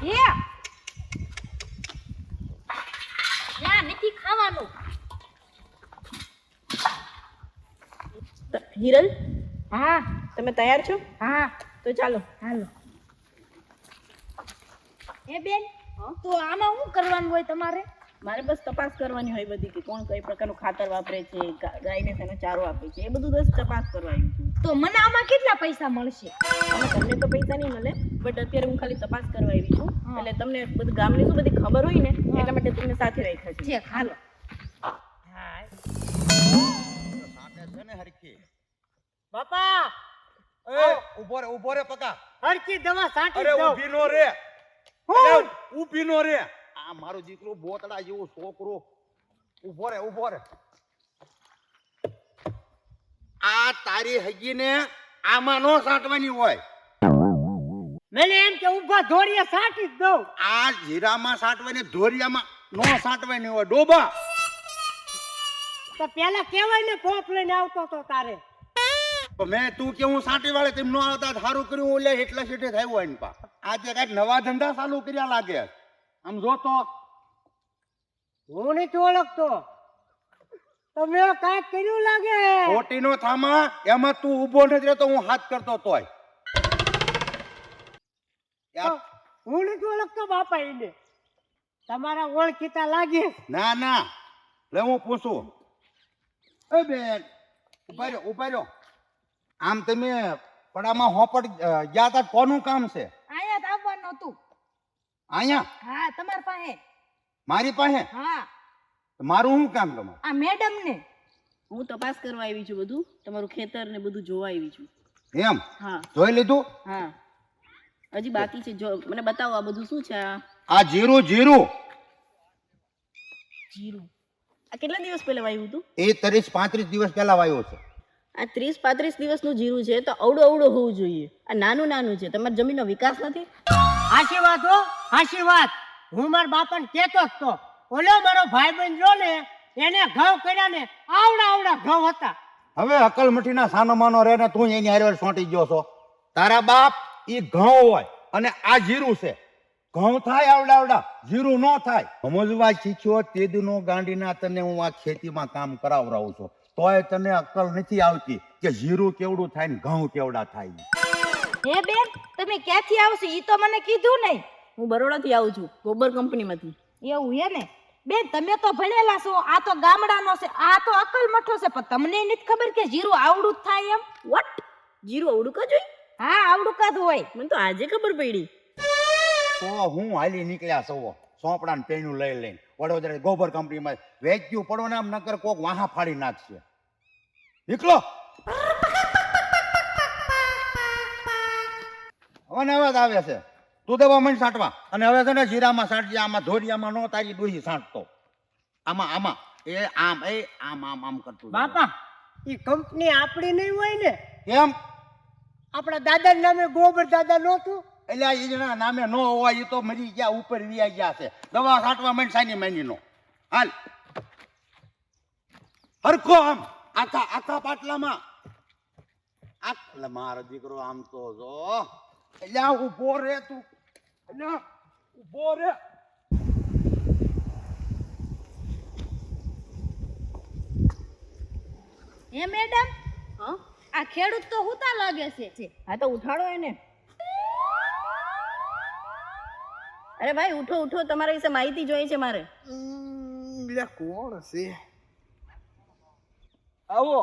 હે યા નથી ખાવાનું. હિરલ, હા તમે તૈયાર છો? હા તો ચાલો. હાલો. હે બેન, તો આમાં શું કરવાનું હોય તમારે? મારે બસ તપાસ કરવાની હોય બધી કે કોણ કઈ પ્રકારનું ખાતર વાપરે છે, ગાયને તેનો ચારો આપે છે, એ બધું બસ તપાસ કરવા આવી છું. તો મને આમાં કેટલા પૈસા મળશે? આમાં તમને તો પૈસા નહીં મળે, બટ અત્યારે હું ખાલી તપાસ કરવા આવી છું. એટલે તમને બધું ગામની શું બધી ખબર હોય ને એટલા માટે તમને સાથે રાખ્યા છે. છે હાલો. બાપા એ ઉભો રે પકા. હરકી દવા સાટી અરે દો. ઊભી નો રે. અરે ઊભી નો રે. આ મારો દીકરો બોતડા જેવો છોકરો. ઊભો રે. આ તારી હગીને આમાં નો સાટવાની હોય. મને એમ કે ઊભા ધોરીએ સાટી જ દઉં. આ જીરામાં સાટવાની, ધોરિયામાં નો સાટવાની હોય. ડોબા તો પેલા કેવાય ને પોપ લઈને આવતો તો તારે. તો મેં તું કે હું સાટી વાળે તેમ નો આવતા સારું કર્યું. ઓલે એટલા સીટે થયું હોય ને પા. આજે કઈક નવા ધંધા ચાલુ કર્યા લાગે. આમ જો તો હું નથી ઓળખતો. તમે કાંઈક કર્યું લાગે. ખોટી નો થામા. એમાં તું ઊભો નથી રહેતો, હું હાથ કરતો તોય. હું નથી ઓળખતો બાપા એને. તમારા ઓળખીતા લાગે. ના લે હું પૂછું. એ બેન ઉભા રહ્યો. આમ તમે પડામાં હોપટ ગયા તા, કોનું કામ છે? આયા જ આવવાનું હતું. અહીંયા હા તમાર પાસે. મારી પાસે? હા મારું શું કામ તમારે? આ મેડમ ને. હું તપાસ કરવા આવી છું, બધું તમારું ખેતર ને બધું જોવા આવી છું. એમ? હા જોઈ લીધું? હા, હજી બાકી છે. જો મને બતાવો આ બધું શું છે. આ જીરું જીરું આ કેટલા દિવસ પહેલા વાવ્યું હતું? એ 30-35 દિવસ પહેલા વાવ્યો છે. આ 30-35 દિવસનું જીરું છે તો અવડું હોવું જોઈએ. આ નાનું છે. તમારી જમીનનો વિકાસ નથી. આશીર્વાદ હો, આશીર્વાદ. હું મારા બાપાને કહેતો જ તો, ઓલો મારો ભાઈબંધ જો ને એને ઘઉં કર્યા ને આવડા ઘઉં હતા. હવે અકલ મઠીના સાનો માનો રહે ને તું એની હારે સોંટી ગયો છો. તારા બાપ ઈ ઘઉં હોય અને આ જીરું છે. ઘઉં થાય આવડા, જીરું નો થાય. સમજવા શીખ્યો તેદનો ગાંડીના તને હું આ ખેતીમાં કામ કરાવરાવું છું, તોય તને અકલ નથી આવતી કે જીરું કેવડું થાય ને ઘઉં કેવડા થાય. હે બેન, તમે ક્યાંથી આવશો ઈ તો મને કીધું નહીં. હું બરોડાથી આવું છું, ગોબર કંપનીમાંથી. એવું હે ને બેન, તમે તો ભણેલા છો. આ તો ગામડાનો છે, આ તો અકલ મઠો છે. પણ તમને નથી ખબર કે જીરું આવડું જ થાય એમ? વોટ? જીરું આવડું કા જોઈ? હા આવડું જ હોય. મને તો આજે ખબર પડી. તો હું હાલી નીકળ્યા સૌ સોપડાને પેણું લઈને વડોદરા ગોબર કંપનીમાં વેચ્યું પડો ને આમ નકર કોક વાહા ફાડી નાખશે. નીકળો. હવે અવાજ આવે છે. તું દવા મને સાટવા અને હવે છે ને જીરામાં સાટજે. આમાં ધોરિયામાં નો તારી ડોહી સાટતો. આમાં એ આમ કરતું. બાપા ઈ કંપની આપણી નહીં હોય ને? કેમ? આપણા દાદા નામે ગોબર દાદા નહોતું? એટલે આ ઈજના નામે નો હોય. એ તો મરી ગયા, ઉપર વિયા ગયા છે. દવા સાટવા માંડ સાની માની નો. હાલ હરખો આમ આખા પાટલામાં. એટલે મારો દીકરો આમ તો જો. એટલે ઉભો રે તું. એટલે ઉભો રે. હે મેડમ, હા આ ખેડૂત તો હુતા લાગે છે. હા તો ઉઠાડો એને. અરે ભાઈ ઉઠો, તમારા વિશે માહિતી જોઈએ છે મારે. કોણ છે? આવો.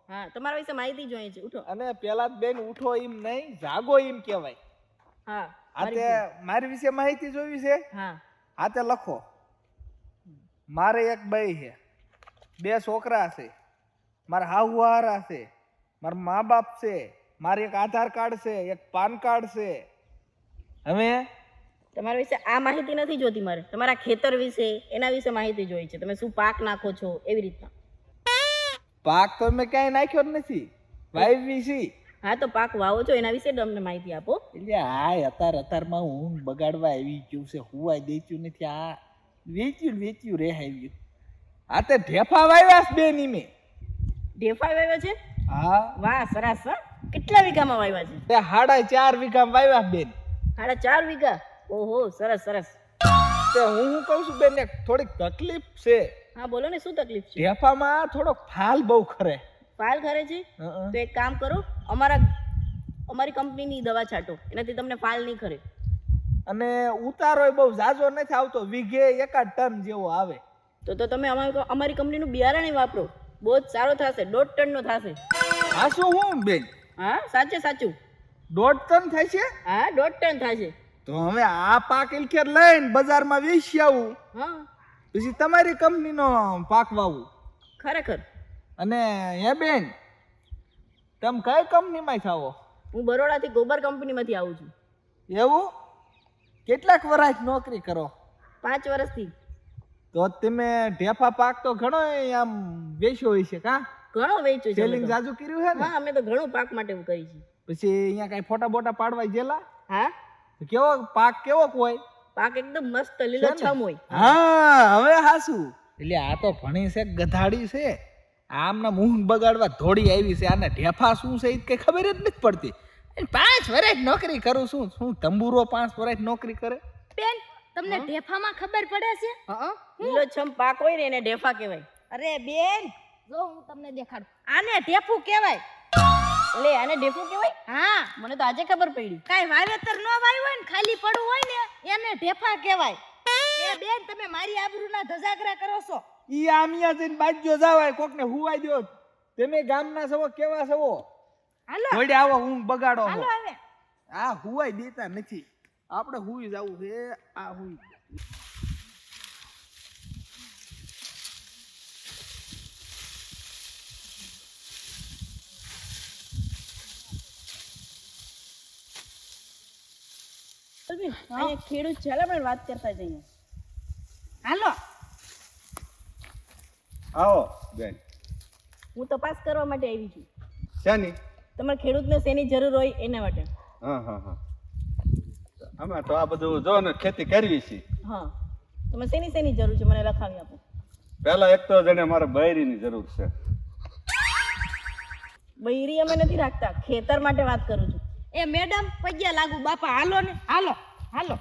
હા, તમારા વિશે માહિતી જોઈએ છે. ઉઠો. અને પેલા બેન ઉઠો એમ નહીં, જાગો એમ કહેવાય. હા આતે મારી વિશે માહિતી જોવી છે? હા આતે લખો. મારે એક ભાઈ છે, 2 છોકરા છે, મારા હાહુહારા છે, મારા મા બાપ છે, મારે એક આધાર કાર્ડ છે, એક પાન કાર્ડ છે. હવે તમારા વિશે આ માહિતી નથી જોતી મારે. તમારા ખેતર વિશે, એના વિશે માહિતી જોઈ છે. તમે શું પાક નાખો છો એવી રીતના. પાક તો મેં ક્યાંય નાખ્યો જ નથી, વાવી છે. હા તો પાક વાવો છો એના વિશે અમને માહિતી આપો. એટલે હાય અત્યારમાં ઊંઘ બગાડવા આવી ગયું છે, હુવાય દેચ્યું નથી. આ વેચ્યું રે આવ્યું. આ તે ઢેફા વાવ્યા છે બેન. મેં ઢેફા વાવ્યા છે? હા. વાહ સરસ. કેટલા વીઘામાં વાવ્યા છે? તે 4.5 વીઘામાં વાવ્યા બેન. 4.5 વીઘા? ઓહો સરસ સરસ. તે હું કહું છું બેન એક થોડીક તકલીફ છે. હા બોલો ને, શું તકલીફ છે? ઢેફામાં થોડોક ફાલ બહુ ખરે. ફાલ ખરે છે? તો એક કામ કરો, અમારી કંપનીની દવા છાંટો, એનાથી તમને ફાલ નહીં ખરે. અને ઉતારોય બહુ ઝાઝો નથી આવતો, વીઘે 1 ટન જેવો આવે. તો તમે અમારી કંપનીનું બિયારણ વાપરો, બહુ જ સારો થશે. 1.5 ટનનો થશે. આ શું હું બેન હા સાચે સાચું. 1.5 ટન થાય છે? હા 1.5 ટન થશે. તો હવે આ પાક ઇલખેર લઈને બજારમાં વેચી આવું, હા પછી તમારી કંપનીનો પાક વાવું. ખરેખર. અને હે બેન, તમે કઈ કંપનીમાં થાવો? હું બરોડાથી ગોબર કંપનીમાંથી આવું છું. એવું? કેટલાક વર્ષ નોકરી કરો? 5 વર્ષથી. તો તમે ઢેફા પાક તો ઘણો આમ વેચ્યો હોય છે કા? ઘણો વેચ્યું છે. સેલિંગ જાજુ કર્યું છે ને? હા અમે તો ઘણું પાક માટે કરી છે. પછી અહીંયા કઈ ફોટા બોટા પાડવા ગયેલા? હા તો કેવો પાક કેવો હોય? પાક એકદમ મસ્ત લીલોછમ હોય. હા હવે હાસુ. એટલે આ તો ભણી છે ગધાડી છે, આમના મુંહ બગાડવા ધોડી આવી છે. આને ઢેફા શું છે એ કઈ ખબર જ નથી પડતી. 5 વર્ષ નોકરી કરું શું તંબુરો 5 વર્ષ નોકરી કરે? બેન તમને ઢેફામાં ખબર પડે છે? હા લીલોછમ પાક હોય ને એને ઢેફા કહેવાય. અરે બેન જો હું તમને દેખાડું, આને ઢેફું કહેવાય. લે આને ઢેફું કહેવાય? હા મને તો આજે ખબર પડી. કાઈ વાવેતર ન વાવ્યું હોય ને ખાલી પડવું હોય ને એને ઢેફા કહેવાય. એ બેન તમે મારી આબરૂના ધજાગરા કરો છો. ઈ આમિયા જઈને બાજ્યો જાવાય, કોકને હુવાઈ દો. તમે ગામના સવો કેવા સવો? હાલો વડે આવો ઊંઘ બગાડો છો. હાલો હવે આ હુવાઈ દેતા નથી, આપણે હુઈ જવું છે. આ હુઈ અહીંયા ખેડૂત છે, હાલો આપણે વાત કરતા જઈએ. હાલો આવો બેન. હું તપાસ કરવા માટે આવી છું. શાની? તમારે ખેડૂતને શેની જરૂર હોય એના માટે. હા અમે તો આ બધું જો ને ખેતી કરવી છે. હા તમે શેની જરૂર છે મને લખાવી આપો. પહેલા એક તો જણે મારે બૈરીની જરૂર છે. બૈરી અમે નથી રાખતા, ખેતર માટે વાત કરું છું. એ મેડમ પગ્યા લાગુ બાપા, હાલો ને હાલો હાલો.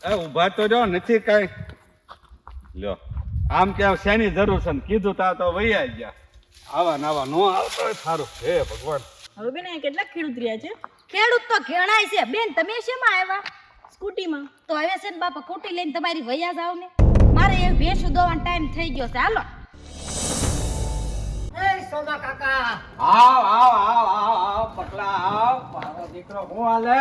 એ ઊભા તો જો નથી કઈ. લ્યો આમ કે શેની જરૂર છે ને કીધું તા તો વૈયા ગયા. આવા નાવા નો આવતો હોય સારું. હે ભગવાન. હવે બેન અહીંયા કેટલાક ખેડૂત રહ્યા છે? ખેડૂત તો ઘણાય છે બેન. તમે શેમાં આવ્યા? સ્કૂટીમાં. તો હવે છે ને બાપા ખોટી લઈને તમારી વૈયા જાવ ને. મારે એ ભેંસું દોવાનો ટાઈમ થઈ ગયો છે. હાલો એ સોમા કાકા, આવ પકલા આવ. મારો દીકરો હું હાલે?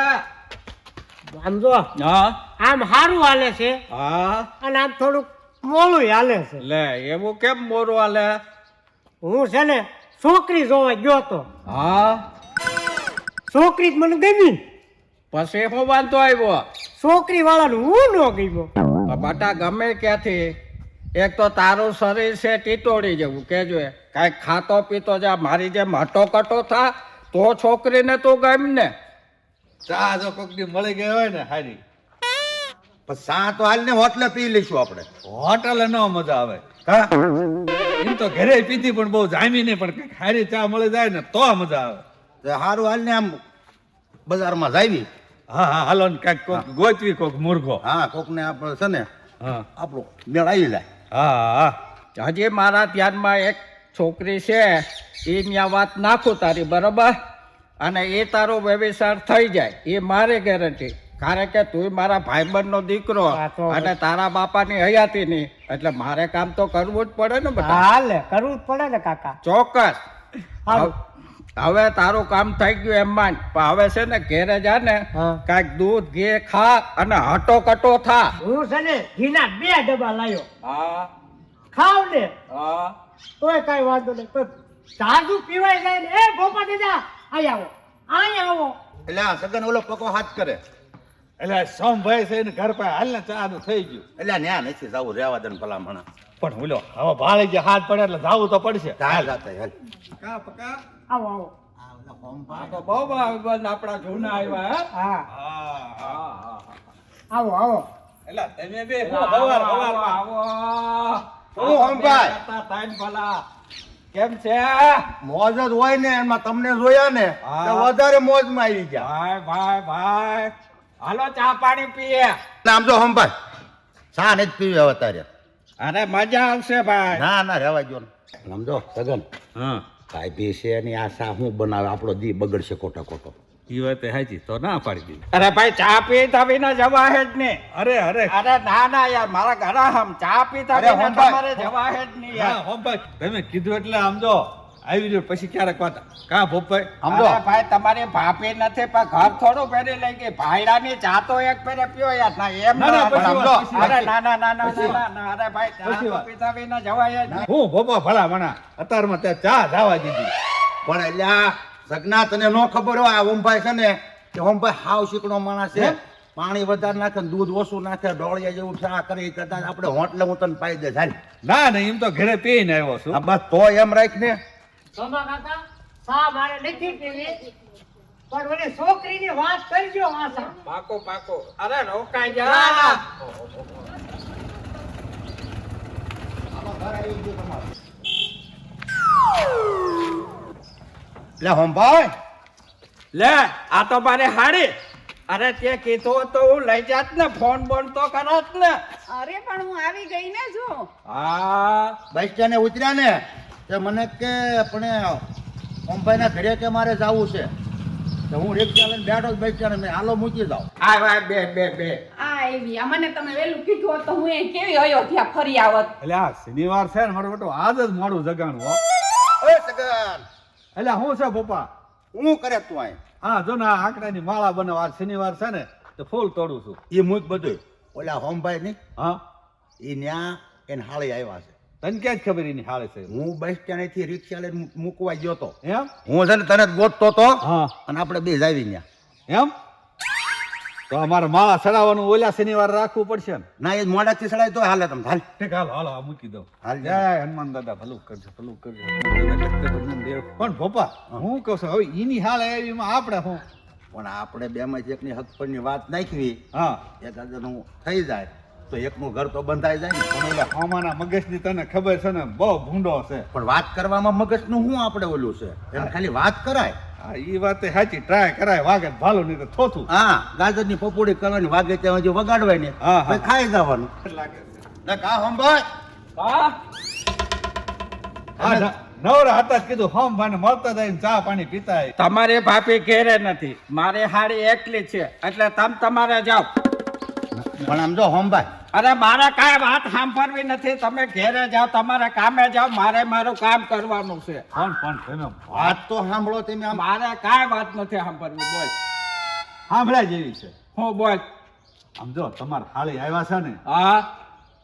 આમ જો હા આમ સારું હાલે છે હા. અને આમ થોડુંક મોડું હાલે છે. લે એવું કેમ મોરું હાલે? હું છે ને છોકરી જોવા ગયો તો, હા છોકરી જ મને ગમી. પછી હું વાંધો આવ્યો? છોકરી વાળાનું હું ન ગમ્યો. બાટા ગમે ક્યાંથી, એક તો તારું શરીર છે ટીટોડી જેવું, કેજો કાંઈક ખાતો પીતો જા, મારી જેમ હટો કટો થા તો છોકરીને તું ગમ ને. ચા જો કોક દી મળી ગઈ હોય ને હારી, પણ ચા તો હાલ ને હોટલે પી લઈશું આપણે. હોટલે ન મજા આવે હા. એમ તો ઘરે પીધી પણ બહુ જામી નહીં, પણ કઈક હારી ચા મળી જાય ને તો મજા આવે. સારું હાલ ને આમ બજારમાં જાવી. હા હાલો ને કઈક કોક ગોચવી, કોક મુર્ગો. હા કોક ને આપણે છે ને હા આપણો મેળ આવી જાય. હા હજી મારા ધ્યાનમાં એક છોકરી છે, એ ત્યાં વાત નાખું તારી બરોબર, અને એ તારો વ્યવસાય થઈ જાય એ મારી ગેરંટી. કારણ કે તું મારા ભાઈબંધનો દીકરો અને તારા બાપાની હયાતી નહીં, એટલે મારે કામ તો કરવું જ પડે ને બધા. હાલે કરવું જ પડે ને કાકા. ચોક્કસ. હવે તારું કામ થઈ ગયું એમ માન, પણ હવે છે ને ઘેરે જા ને કાંઈક દૂધ ઘી ખા અને હટો કટો થા. હું છે ને ઘીના 2 ડબ્બા લાવ્યો, હા ખાવ ને હા તોય કઈ વાંધો નહીં, પણ જાજુ પીવાય જાય ને. એ ગોપા દાદા અહીંયા આવો. એટલે આ સગન ઓલો પકો હાથ કરે. એટલે સોમભાઈ છે ને ઘર પાસે હાલ ને ચા નું થઈ ગયું. એટલે ન્યા નથી જવું, રેવા દે ભલા મણા. પણ ઓલો હવે ભાળી જે હાથ પડે એટલે જવું તો પડશે. હાલ જાતા હાલ. પકા પકા આવો આ તો બહુ ભાઈબંધ આપણા જૂના આવ્યા. હા હા આવો. એટલે તમે બે આવો. શું સોમભાઈ? ભલા કેમ છે? મોજ જ હોય ને એમાં તમને જોયા ને તો વધારે મોજ માં આવી ગયા. ભાઈ હાલો ચા પાણી પીએ. આમ જો હંભાઈ ચા નથી પીવી હવે તારે. અરે મજા આવશે ભાઈ. ના ના રહેવા જો ને. આમ જો સગન હા કાંઈ બી છે ની આ ચા હું બનાવે આપણો દી બગડશે ખોટો ખોટો. ઈ વાત હાચી તો ના પાડી દીધી. અરે ભાઈ ચા પીતા વિના જવાય જ નહીં. અરે અરે અરે ના ના યાર મારા ઘણા હમ ચા પીતા અરે વિના હોમભાઈ. તમારે જવાય જ નહીં હા યાર. હોમભાઈ તમે કીધું એટલે આમ જો આવી રહ્યો પછી ક્યારેક વાત કા ભોપાઈ આમ જો અરે ભાઈ તમારી ભાભી નથી પણ ઘર થોડું ફેરી લઈ ગઈ. ભાઈડાની ચા તો એક ફેરે પીઓ યાર. ના એમ ના, ના, ના પછી સમજો. વાત, પછી અરે વાત. ના ના ના ના પછી ના, ના અરે ભાઈ ચા પછી તો વાત. પીતા વિના જવાય જ નહીં. હું ભોપા ભલા મણા અત્યારમાં ત્યાં ચા જવા દીધી. પણ એટલે આ સગના તને નો ખબર હોય આ ઓમભાઈ છે ને કે ઓમભાઈ હાવ શીકણો માણસ છે. પાણી વધારે નાખે ને દૂધ ઓછું નાખે ડોળિયા જેવું ચા કરે એ કરતા આપણે હોટલે હું તને પાઈ દે હાલ. ના ના એમ તો ઘરે પીને આવ્યો છું. આ બસ તો એમ રાખ ને. સોમા કાકા સા મારે નથી પીવી પણ ઓલી છોકરીની વાત કરજો વાસા. પાકો પાકો. અરે રોકાઈ ના, જા. ના. એટલે હોમભાઈ લે આ તો મારે હાડી. અરે તે કીધું તો હું લઈ જાત ને ફોન બોન તો કરત ને. અરે પણ હું આવી ગઈ ને જો. હા બસ સ્ટેન્ડે ઉતર્યા ને તે મને કે પણ ઓમભાઈના ઘરે કે મારે જવું છે તો હું રિક્ષા લઈને બેઠો જ બસ સ્ટેન્ડ મેં હાલો મૂકી જાઉં. આ ભાઈ બે બે બે. આ એવી આ મને તમે વેલું કીધું હોત તો હું એ કેવી અયોધ્યા ફરી આવત. એટલે આ શનિવાર છે ને મારો બેટો આજ જ મોડું જગાણું હો. ઓય સગન એટલે હું છે પપ્પા હું કરે તું અહીં હા જો ને આ આંકડાની માળા બનાવ આજ શનિવાર છે ને તો ફૂલ તોડું છું. એ મૂક બધું ઓલા હોમભાઈ ની હા એ ન્યા એને હાળી આવ્યા છે. તને ક્યાં જ ખબર એની હાલે છે હું બસ સ્ટેન્ડ થી રિક્ષા લઈને મૂકવા ગયો તો એમ હું છે ને તને જ ગોતતો તો હા અને આપણે બે જાવી ન્યા. એમ તો અમારે માળા ચડાવવાનું ઓલા શનિવાર રાખવું પડશે ને. ના એ મોડાથી સડાય તો હાલે તમે હાલ ઠીક હાલો હાલો આ મૂકી દઉં. હાલ જય હનુમાન દાદા ભલું કરજો ભલું કરજો હનુમાન દાદા લખતે ભગવાન દેવ. પણ ભોપા હું કહું છું હવે એની હાલ આવી એમાં આપણે હું પણ આપણે બે માંથી એકની હક પરની વાત નાખવી હા એકાદનું થઈ જાય તો એકનું ઘર તો બંધાઈ જાય ને. પણ ઓલા હોમાના મગજની તને ખબર છે ને બહુ ભૂંડો છે. પણ વાત કરવામાં મગજનું શું આપણે ઓલું છે એને ખાલી વાત કરાય. હા એ વાત સાચી ટ્રાય કરાય વાગે ભાલો નહીં તો થોથું હા ગાજરની પપોડી કરવાની વાગે ત્યાં હજી વગાડવાય ને હા, હા. પછી ખાઈ જવાનું. લાગે છે. ને કા હંભાઈ હા હા નવરા હતા જ કીધું હોમ ભાઈને મળતા જાય ને ચા પાણી પીતા જાય. તમારી ભાભી ઘેરે નથી. મારી હાડી એકલી છે એટલે તમારે જાઓ. પણ આમ જો હંભાઈ અરે મારે કાંઈ વાત સાંભળવી નથી. તમે ઘેરે જાઓ તમારે કામે જાઓ. મારે મારું કામ કરવાનું છે. પણ તમે વાત તો સાંભળો તમે આમ. મારે કાંઈ વાત નથી સાંભળવી. બોલ સાંભળ્યા જેવી છે. હું બોલ. આમ જો તમારા હાળી આવ્યા છે ને હા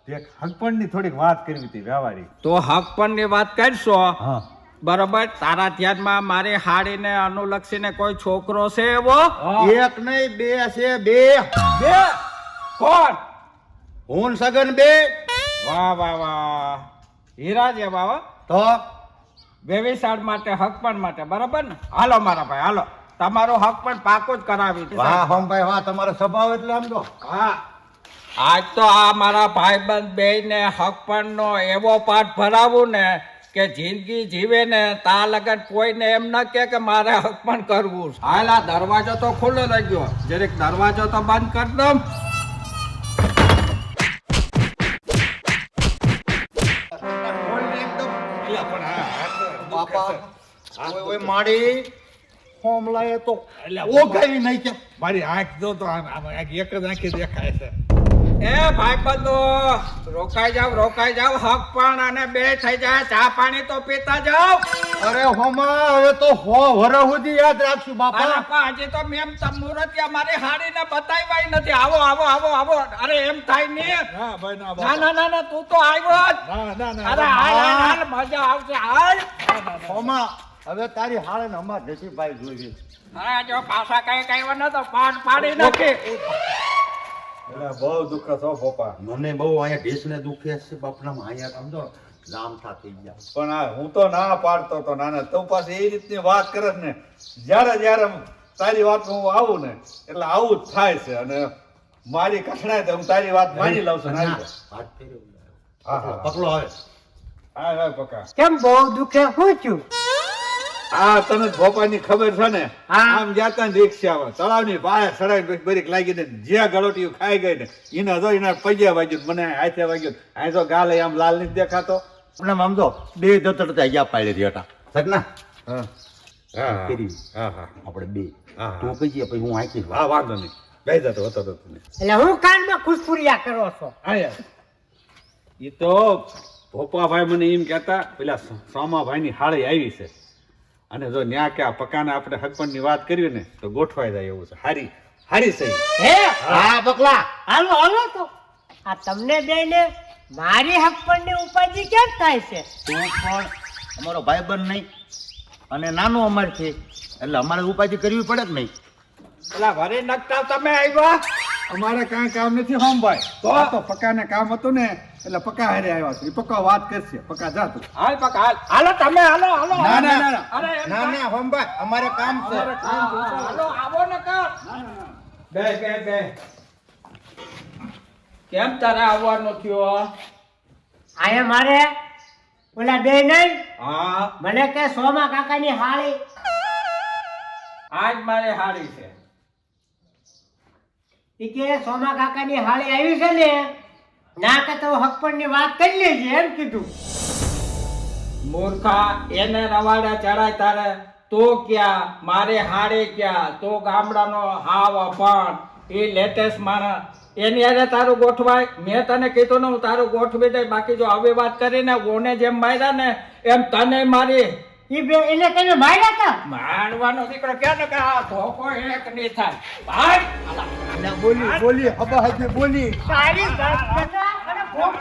તે હકપણની થોડીક વાત કરવી હતી વ્યવહારિક. તો હક પણની વાત કરશો હા બરોબર. તારા ધ્યાનમાં મારી હાડીને અનુલક્ષીને કોઈ છોકરો છે એવો? એક નહીં બે છે બે. બે કોણ? હું ને સગન બે. વાહ વાહ વાહ હીરા જેવા હો. તો વેવિશાળ માટે હક પણ માટે બરોબર ને. હાલો મારા ભાઈ હાલો. તમારું હક પણ પાકું જ કરાવી દે. વાહ હંભાઈ વાહ તમારો સ્વભાવ એટલે આમ જો. હા આજ તો આ મારા ભાઈબંધ બેયને હકપણનો એવો પાઠ ભરાવું ને કે જિંદગી જીવે ને તા લગન કોઈને એમ ન કે મારે હકપણ કરવું. હાલ આ દરવાજો તો ખુલ્લો રહી ગયો. જરીક દરવાજો તો બંધ કરી દઉં. બાપા ઓય ઓય માડી હોમલાએ તો ઓગાવી નાખ્યા. મારી આંખ જો તો આમ આંખ એક જ આંખે દેખાય છે. એ ભાઈબંધો રોકાઈ જાવ હક પણ અને બે થઈ જાય. ચા પાણી તો પીતા જાવ. અરે હોમા હવે તો વરસ સુધી યાદ રાખશું બાપા. અરે પણ હજી તો મેમ મુહૂર્ત મારી હાડીને બતાવ્યાય નથી. આવો આવો આવો આવો. અરે એમ થાય ને. ના ભાઈ ના ના બાપા. ના ના ના તું તો આવ્યો જ. ના ના ના અરે હાલ હાલ હાલ મજા આવશે હાલ. હોમા હવે તારી હાળે ને અમાર જસીભાઈ જોઈએ. અરે જો પાછા કઈ કઈ ન તો પાડ પાડી નાખી. એટલે બહુ દુઃખ છો ભોપા. મને બહુ અહીંયા ઢીસને દુખે છે બાપનામાં. અહીંયા સમજો જામ થઈ ગયા. પણ આ હું તો ના પાડતો તો નાના તું પાસે એ રીતની વાત કરે ને જ્યારે જ્યારે તારી વાત હું આવું ને એટલે આવું જ થાય છે. અને મારી કઠણાય તો હું તારી વાત માની લઉં છું. ના, નાની. વાત કરી. હા હા પકડો હવે. હા હા પકા. કેમ બહુ દુખે શું થયું? આ તને ભોપાની ખબર છે ને હા. આમ જાતા ને રિક્ષામાં તળાવની પાસે સડાઈ બરીક લાગી ને જે ગળોટીયું ખાઈ ગઈ ને એને જો એના પગે વાગ્યું મને હાથે વાગ્યું આ તો ગાલે આમ લાલ નથી દેખાતો આપણે આમ જો બે દતડતા ગયા પાડી રહ્યા હતા સગના હા હા કરી. હા હા આપણે બે હા. તું કહીએ પછી હું આંકી હા વાંધો નહીં બે જતો હતો ને એટલે હું કાનમાં ખુશખુરિયા કરો છો હા યાર એ તો ભોપાભાઈ મને એમ કહેતા પેલા સોમાભાઈ ની હાળી આવી છે અને જો ન્યા કે આ પકાને આપણે હકપણની વાત કરી ને તો ગોઠવાઈ જાય એવું છે હારી હારી સહી હે હા બકલા હાલો હાલો તો આ તમને બેને મારી હકપણની ઉપાધિ કેમ થાય છે તું પણ અમારો ભાઈબંધ નહીં અને નાનો અમારથી એટલે અમારે ઉપાધિ કરવી પડે કે નહીં પેલા વરી નકટા તમે આવ્યા અમારે કાંઈ કામ નથી હોમભાઈ તો પકાને કામ હતું ને એટલે પકા હારે આવ્યા છે એ પકા વાત કરશે પકા જાતું હાલ પક હાલ હાલો તમે હાલો હાલો ના ના અરે એમ ના ના હોમભાઈ અમારે કામ છે હાલો આવો ને કર બે બે બે કેમ તારે આવવાનું થયો આયા મારે ઓલા બે નહીં હા મને કે સોમા કાકાની હાળી આજ મારે હારી છે ઈ કે સોમા કાકાની હાળી આવી છે ને ના કે તો હકપણની વાત કરી લેજે એમ કીધું મૂર્ખા એને રવાડે ચડાય તારે તો ક્યાં મારે હારે ક્યાં તો ગામડાનો હાવ અપણ એ લેટેસ્ટ માણસ એની હારે તારું ગોઠવાય મેં તને કીધું ને હું તારું ગોઠવી દઈ બાકી જો આવી વાત કરીને ઓને જેમ માર્યા ને એમ તને મારી ઈ બે એને તમે માર્યા હતા મારવાનો દીકરો ક્યાં ને કે આ ધોકો એક નહીં થાય ભાઈ બોલી બોલી હબા હબી બોલી તારી વાત કરતા અને ભોગ